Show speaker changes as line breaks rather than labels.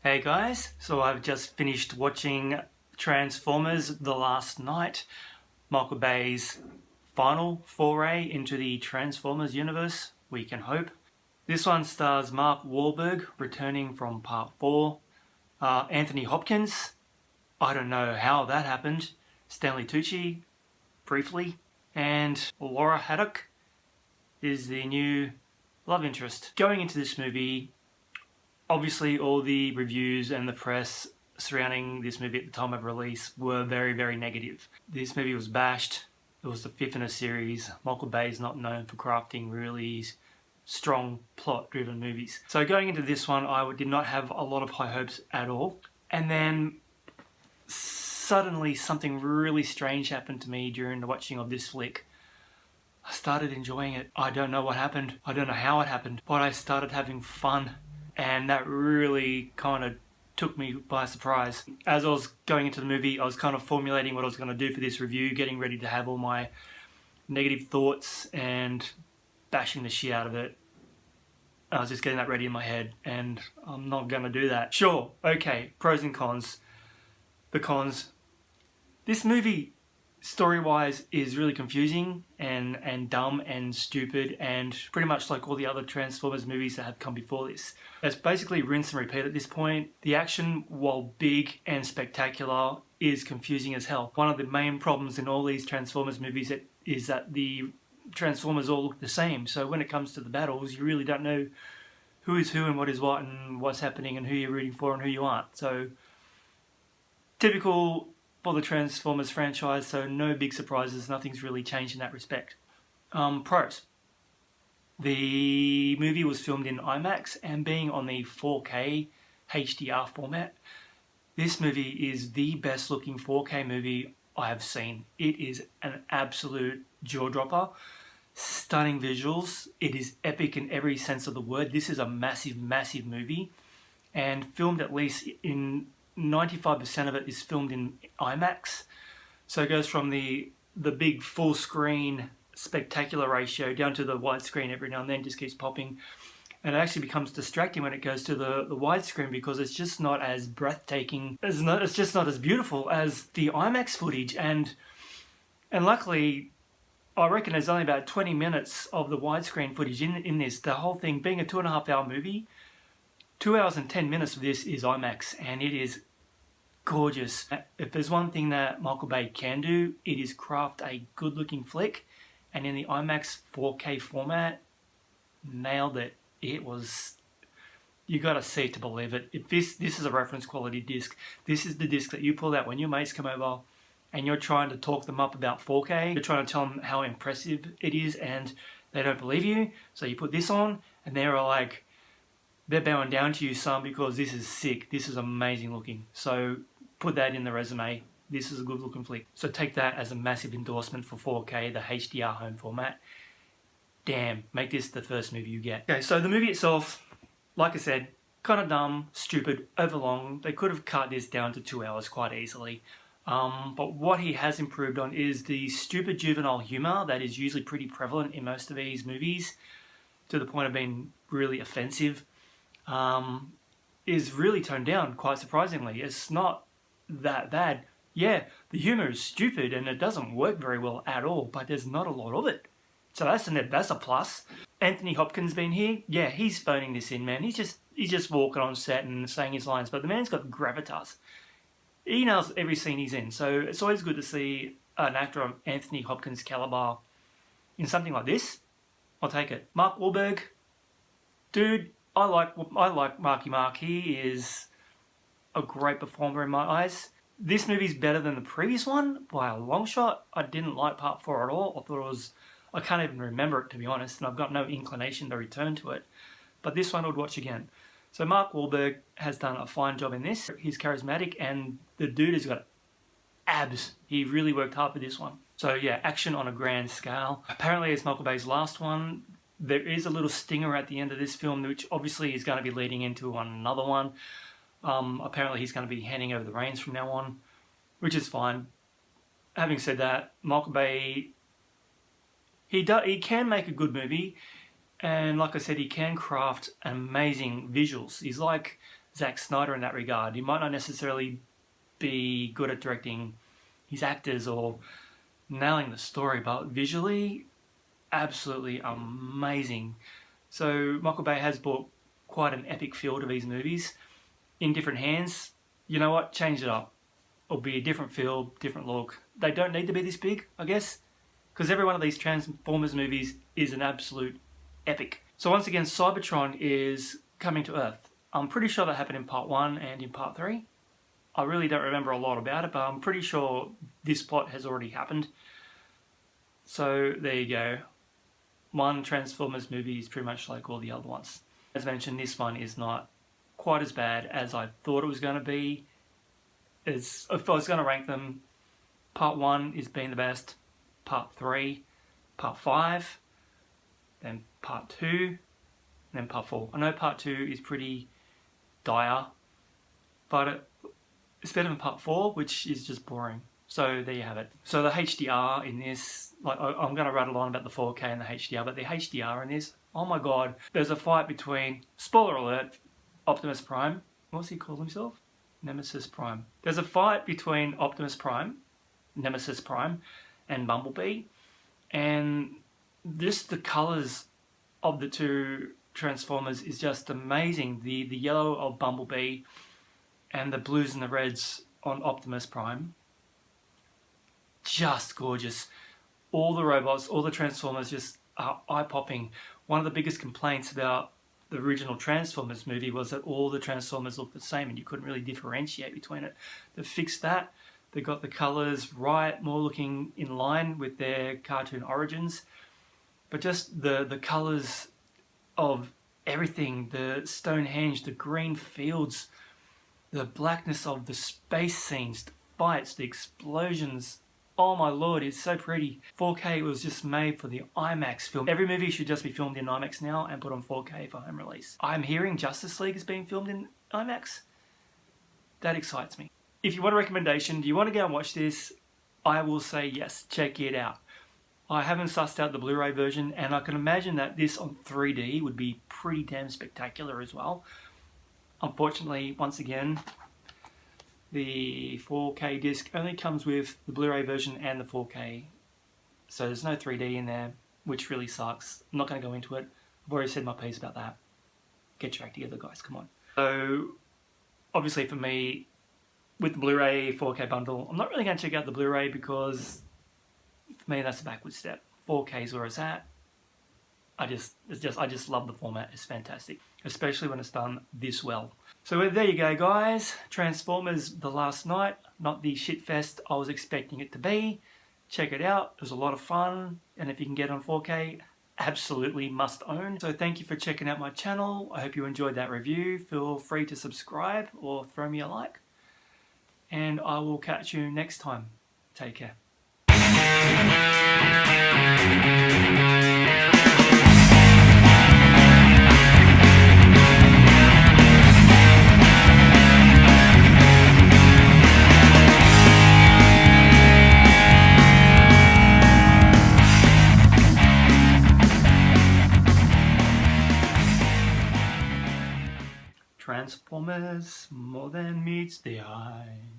Hey guys, so I've just finished watching Transformers The Last Knight, Michael Bay's final foray into the Transformers universe, we can hope. This one stars Mark Wahlberg returning from part 4, Anthony Hopkins, I don't know how that happened, Stanley Tucci, briefly, and Laura Haddock is the new love interest. Going into this movie, obviously all the reviews and the press surrounding this movie at the time of release were very, very negative. This movie was bashed. It was the 5th in a series. Michael Bay is not known for crafting really strong plot-driven movies. So going into this one, I did not have a lot of high hopes at all. And then suddenly something really strange happened to me during the watching of this flick. I started enjoying it. I don't know what happened. I don't know how it happened, but I started having fun. And that really kind of took me by surprise. As I was going into the movie, I was kind of formulating what I was going to do for this review, getting ready to have all my negative thoughts and bashing the shit out of it. I was just getting that ready in my head, and I'm not going to do that. Sure, okay, pros and cons. The cons. This movie, story-wise, is really confusing and dumb and stupid and pretty much like all the other Transformers movies that have come before this. It's basically rinse and repeat at this point. The action, while big and spectacular, is confusing as hell. One of the main problems in all these Transformers movies is that the Transformers all look the same. So when it comes to the battles, you really don't know who is who and what is what and what's happening and who you're rooting for and who you aren't. So typical for the Transformers franchise, so no big surprises, nothing's really changed in that respect. Pros. The movie was filmed in IMAX, and being on the 4K HDR format, this movie is the best looking 4K movie I have seen. It is an absolute jaw-dropper. Stunning visuals. It is epic in every sense of the word. This is a massive, massive movie, and filmed at least in 95% of it is filmed in IMAX. So it goes from the big full screen spectacular ratio down to the widescreen every now and then, just keeps popping. And it actually becomes distracting when it goes to the widescreen because it's just not as breathtaking, it's just not as beautiful as the IMAX footage. And luckily, I reckon there's only about 20 minutes of the widescreen footage in this. The whole thing being a 2.5 hour movie, 2 hours and 10 minutes of this is IMAX, and it is gorgeous. If there's one thing that Michael Bay can do, it is craft a good looking flick, and in the IMAX 4K format, nailed it. It was, you gotta see it to believe it. If this is a reference quality disc. This is the disc that you pull out when your mates come over and you're trying to talk them up about 4K. You're trying to tell them how impressive it is and they don't believe you. So you put this on and they're like, they're bowing down to you, son, because this is sick. This is amazing looking. So put that in the resume. This is a good looking flick. So take that as a massive endorsement for 4K, the HDR home format. Damn, make this the first movie you get. Okay, so the movie itself, like I said, kind of dumb, stupid, overlong. They could have cut this down to 2 hours quite easily. But what he has improved on is the stupid juvenile humour that is usually pretty prevalent in most of these movies, to the point of being really offensive. Is really toned down, quite surprisingly. It's not that bad. Yeah, the humour is stupid and it doesn't work very well at all, but there's not a lot of it. So that's a plus. Anthony Hopkins been here. Yeah, he's phoning this in, man. He's just walking on set and saying his lines, but the man's got gravitas. He nails every scene he's in, so it's always good to see an actor of Anthony Hopkins' caliber in something like this. I'll take it. Mark Wahlberg, dude, I like Marky Mark. He is a great performer in my eyes. This movie's better than the previous one by a long shot. I didn't like part 4 at all. I can't even remember it, to be honest, and I've got no inclination to return to it. But this one I would watch again. So Mark Wahlberg has done a fine job in this. He's charismatic and the dude has got abs. He really worked hard for this one. So yeah, action on a grand scale. Apparently it's Michael Bay's last one. There is a little stinger at the end of this film, which obviously is going to be leading into another one. Apparently he's going to be handing over the reins from now on, which is fine. Having said that, Michael Bay, he can make a good movie, and like I said, he can craft amazing visuals. He's like Zack Snyder in that regard. He might not necessarily be good at directing his actors or nailing the story, but visually, absolutely amazing. So Michael Bay has brought quite an epic feel to these movies. In different hands, you know what? Change it up. It'll be a different feel, different look. They don't need to be this big, I guess, because every one of these Transformers movies is an absolute epic. So once again, Cybertron is coming to Earth. I'm pretty sure that happened in part 1 and in part 3. I really don't remember a lot about it, but I'm pretty sure this plot has already happened. So there you go. One Transformers movie is pretty much like all the other ones. As mentioned, this one is not quite as bad as I thought it was going to be. If I was going to rank them, part 1 is being the best, part 3, part 5, then part 2, and then part 4. I know part 2 is pretty dire, but it's better than part 4, which is just boring. So there you have it. So the HDR in this, like I'm going to rattle on about the 4K and the HDR, but the HDR in this, oh my god, there's a fight between, spoiler alert, Optimus Prime. What's he call himself? Nemesis Prime. There's a fight between Optimus Prime, Nemesis Prime, and Bumblebee, and just the colours of the two Transformers is just amazing. The yellow of Bumblebee and the blues and the reds on Optimus Prime, just gorgeous. All the robots, all the Transformers just are eye-popping. One of the biggest complaints about the original Transformers movie was that all the Transformers looked the same and you couldn't really differentiate between it. They fixed that. They got the colours right, more looking in line with their cartoon origins. But just the colours of everything, the Stonehenge, the green fields, the blackness of the space scenes, the fights, the explosions. Oh my lord, it's so pretty. 4K was just made for the IMAX film. Every movie should just be filmed in IMAX now and put on 4K for home release. I'm hearing Justice League is being filmed in IMAX. That excites me. If you want a recommendation, do you want to go and watch this? I will say yes, check it out. I haven't sussed out the Blu-ray version, and I can imagine that this on 3D would be pretty damn spectacular as well. Unfortunately, once again, the 4K disc only comes with the Blu-ray version and the 4K. So there's no 3D in there, which really sucks. I'm not going to go into it. I've already said my piece about that. Get your act together, guys. Come on. So, obviously for me, with the Blu-ray 4K bundle, I'm not really going to check out the Blu-ray because for me that's a backward step. 4K is where it's at. I just love the format. It's fantastic, especially when it's done this well. So there you go, guys. Transformers: The Last Knight, not the shitfest I was expecting it to be. Check it out. It was a lot of fun, and if you can get it on 4K, absolutely must own. So thank you for checking out my channel. I hope you enjoyed that review. Feel free to subscribe or throw me a like, and I will catch you next time. Take care. Transformers, more than meets the eye.